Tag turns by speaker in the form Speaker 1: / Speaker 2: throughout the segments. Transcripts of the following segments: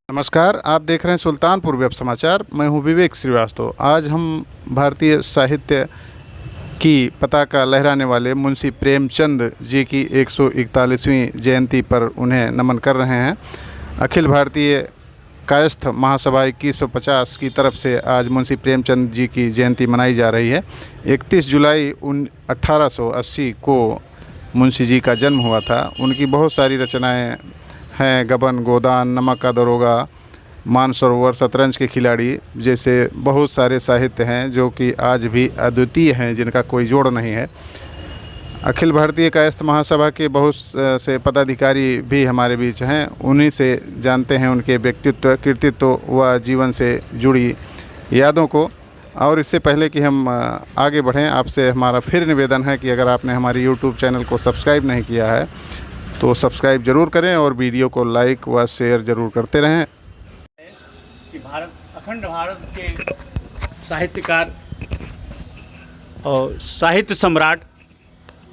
Speaker 1: नमस्कार, आप देख रहे हैं सुल्तानपुर वेब समाचार। मैं हूं विवेक श्रीवास्तव। आज हम भारतीय साहित्य की पताका लहराने वाले मुंशी प्रेमचंद जी की 141वीं जयंती पर उन्हें नमन कर रहे हैं। अखिल भारतीय कायस्थ महासभा 2150 की तरफ से आज मुंशी प्रेमचंद जी की जयंती मनाई जा रही है। 31 जुलाई 1880 को मुंशी जी का जन्म हुआ था। उनकी बहुत सारी रचनाएं हैं। गबन, गोदान, नमक का दरोगा, मानसरोवर, शतरंज के खिलाड़ी जैसे बहुत सारे साहित्य हैं जो कि आज भी अद्वितीय हैं, जिनका कोई जोड़ नहीं है। अखिल भारतीय कायस्थ महासभा के बहुत से पदाधिकारी भी हमारे बीच हैं। उन्हीं से जानते हैं उनके व्यक्तित्व, कृतित्व व जीवन से जुड़ी यादों को। और इससे पहले कि हम आगे बढ़ें, आपसे हमारा फिर निवेदन है कि अगर आपने हमारे YouTube चैनल को सब्सक्राइब नहीं किया है तो सब्सक्राइब ज़रूर करें और वीडियो को लाइक व शेयर ज़रूर करते रहें।
Speaker 2: कि अखंड भारत के साहित्यकार और साहित्य सम्राट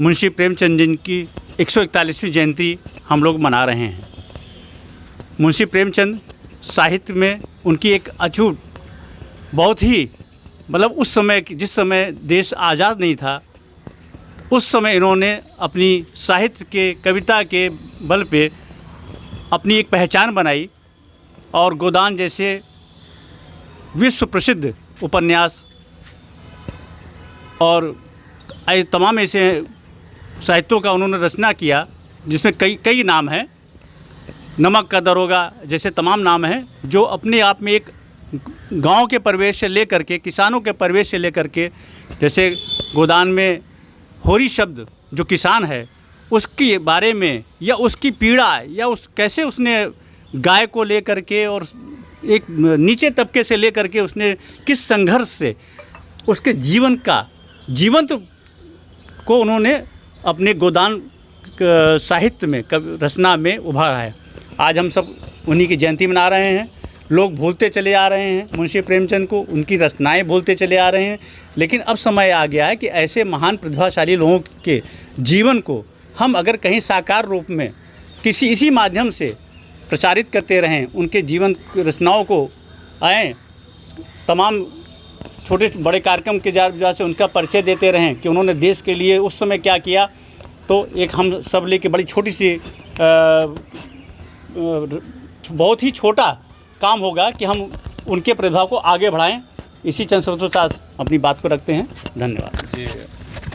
Speaker 2: मुंशी प्रेमचंद जी की 141वीं जयंती हम लोग मना रहे हैं। मुंशी प्रेमचंद साहित्य में उनकी एक अछूट, बहुत ही उस समय जिस समय देश आज़ाद नहीं था, उस समय इन्होंने अपनी साहित्य के, कविता के बल पे अपनी एक पहचान बनाई और गोदान जैसे विश्व प्रसिद्ध उपन्यास और तमाम ऐसे साहित्यों का उन्होंने रचना किया, जिसमें कई नाम हैं। नमक का दरोगा जैसे तमाम नाम हैं, जो अपने आप में एक गांव के परिवेश से लेकर के, किसानों के परिवेश से लेकर के, जैसे गोदान में होरी शब्द जो किसान है उसके बारे में, या उसकी पीड़ा, या कैसे उसने गाय को लेकर के और एक नीचे तबके से लेकर के उसने किस संघर्ष से उसके जीवंत को उन्होंने अपने गोदान साहित्य में, रचना में उभारा है। आज हम सब उन्हीं की जयंती मना रहे हैं। लोग भूलते चले आ रहे हैं मुंशी प्रेमचंद को, उनकी रचनाएं भूलते चले आ रहे हैं। लेकिन अब समय आ गया है कि ऐसे महान प्रतिभाशाली लोगों के जीवन को हम अगर कहीं साकार रूप में इसी माध्यम से प्रचारित करते रहें, उनके जीवन रचनाओं को आएँ, तमाम छोटे बड़े कार्यक्रम के वजह से उनका परिचय देते रहें कि उन्होंने देश के लिए उस समय क्या किया, तो एक हम सब लेके बड़ी छोटी सी बहुत ही छोटा काम होगा कि हम उनके प्रभाव को आगे बढ़ाएं। इसी चंद शब्दों के साथ अपनी बात को रखते हैं। धन्यवाद जी।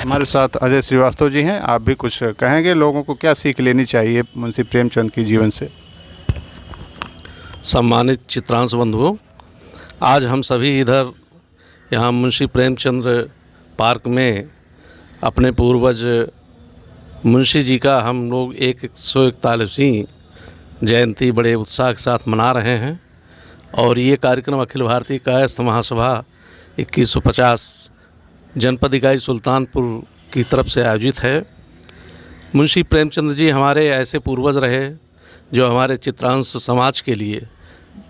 Speaker 1: हमारे साथ अजय श्रीवास्तव जी हैं। आप भी कुछ कहेंगे, लोगों को क्या सीख लेनी चाहिए मुंशी प्रेमचंद के जीवन से?
Speaker 3: सम्मानित चित्रांश बंधुओं, आज हम सभी इधर यहाँ मुंशी प्रेमचंद पार्क में अपने पूर्वज मुंशी जी का हम लोग 141वीं जयंती बड़े उत्साह के साथ मना रहे हैं। और ये कार्यक्रम अखिल भारतीय कायस्थ महासभा 2150 जनपद इकाई सुल्तानपुर की तरफ से आयोजित है। मुंशी प्रेमचंद जी हमारे ऐसे पूर्वज रहे जो हमारे चित्रांश समाज के लिए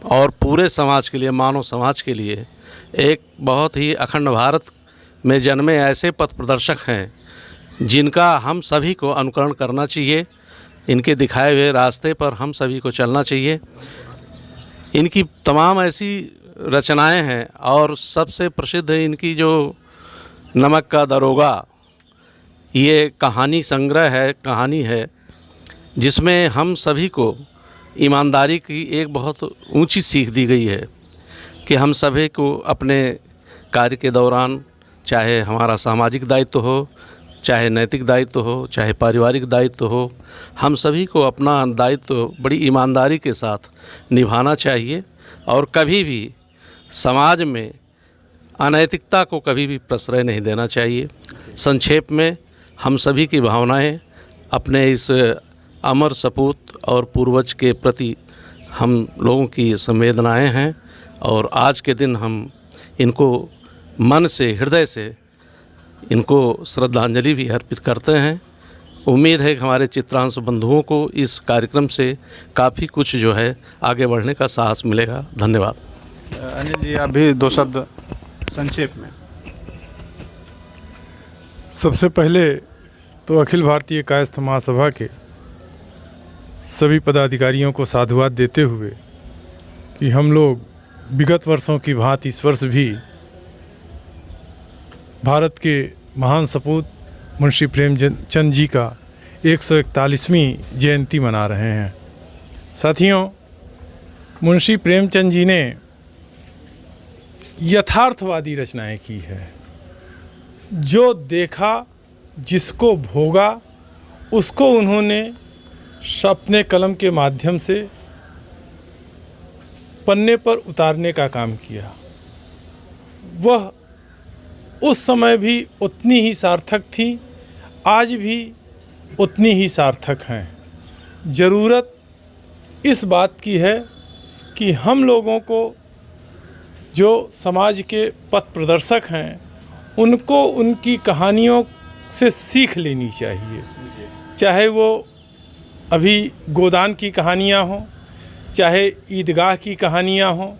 Speaker 3: और पूरे समाज के लिए, मानव समाज के लिए एक बहुत ही अखंड भारत में जन्मे ऐसे पथ प्रदर्शक हैं जिनका हम सभी को अनुकरण करना चाहिए। इनके दिखाए हुए रास्ते पर हम सभी को चलना चाहिए। इनकी तमाम ऐसी रचनाएं हैं और सबसे प्रसिद्ध इनकी जो नमक का दरोगा, ये कहानी संग्रह है, कहानी है जिसमें हम सभी को ईमानदारी की एक बहुत ऊंची सीख दी गई है कि हम सभी को अपने कार्य के दौरान, चाहे हमारा सामाजिक दायित्व हो, चाहे नैतिक दायित्व हो, चाहे पारिवारिक दायित्व हो, हम सभी को अपना दायित्व बड़ी ईमानदारी के साथ निभाना चाहिए और कभी भी समाज में अनैतिकता को कभी भी प्रश्रय नहीं देना चाहिए। संक्षेप में हम सभी की भावनाएं अपने इस अमर सपूत और पूर्वज के प्रति हम लोगों की संवेदनाएं हैं और आज के दिन हम इनको मन से, हृदय से इनको श्रद्धांजलि भी अर्पित करते हैं। उम्मीद है कि हमारे चित्रांश बंधुओं को इस कार्यक्रम से काफ़ी कुछ जो है आगे बढ़ने का साहस मिलेगा। धन्यवाद।
Speaker 1: अनिल जी, आप भी दो शब्द संक्षेप में।
Speaker 4: सबसे पहले तो अखिल भारतीय कायस्थ महासभा के सभी पदाधिकारियों को साधुवाद देते हुए कि हम लोग विगत वर्षों की भांति इस वर्ष भी भारत के महान सपूत मुंशी प्रेमचंद जी का 141वीं जयंती मना रहे हैं। साथियों, मुंशी प्रेमचंद जी ने यथार्थवादी रचनाएं की है। जो देखा, जिसको भोगा, उसको उन्होंने अपने कलम के माध्यम से पन्ने पर उतारने का काम किया। वह उस समय भी उतनी ही सार्थक थी, आज भी उतनी ही सार्थक हैं। ज़रूरत इस बात की है कि हम लोगों को, जो समाज के पथ प्रदर्शक हैं, उनको उनकी कहानियों से सीख लेनी चाहिए। चाहे वो अभी गोदान की कहानियाँ हों, चाहे ईदगाह की कहानियाँ हों,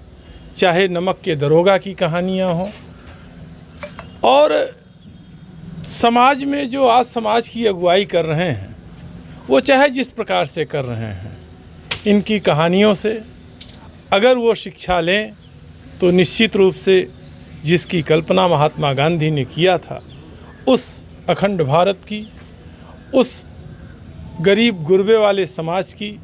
Speaker 4: चाहे नमक के दरोगा की कहानियाँ हों, और समाज में जो आज समाज की अगुवाई कर रहे हैं, वो चाहे जिस प्रकार से कर रहे हैं, इनकी कहानियों से अगर वो शिक्षा लें तो निश्चित रूप से जिसकी कल्पना महात्मा गांधी ने किया था, उस अखंड भारत की, उस गरीब गुरबे वाले समाज की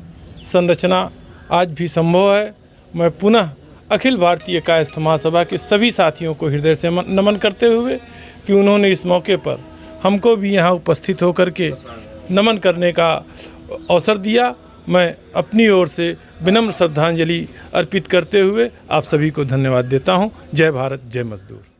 Speaker 4: संरचना आज भी संभव है। मैं पुनः अखिल भारतीय कायस्थ महासभा के सभी साथियों को हृदय से नमन करते हुए कि उन्होंने इस मौके पर हमको भी यहाँ उपस्थित होकर के नमन करने का अवसर दिया, मैं अपनी ओर से विनम्र श्रद्धांजलि अर्पित करते हुए आप सभी को धन्यवाद देता हूँ। जय भारत, जय मजदूर।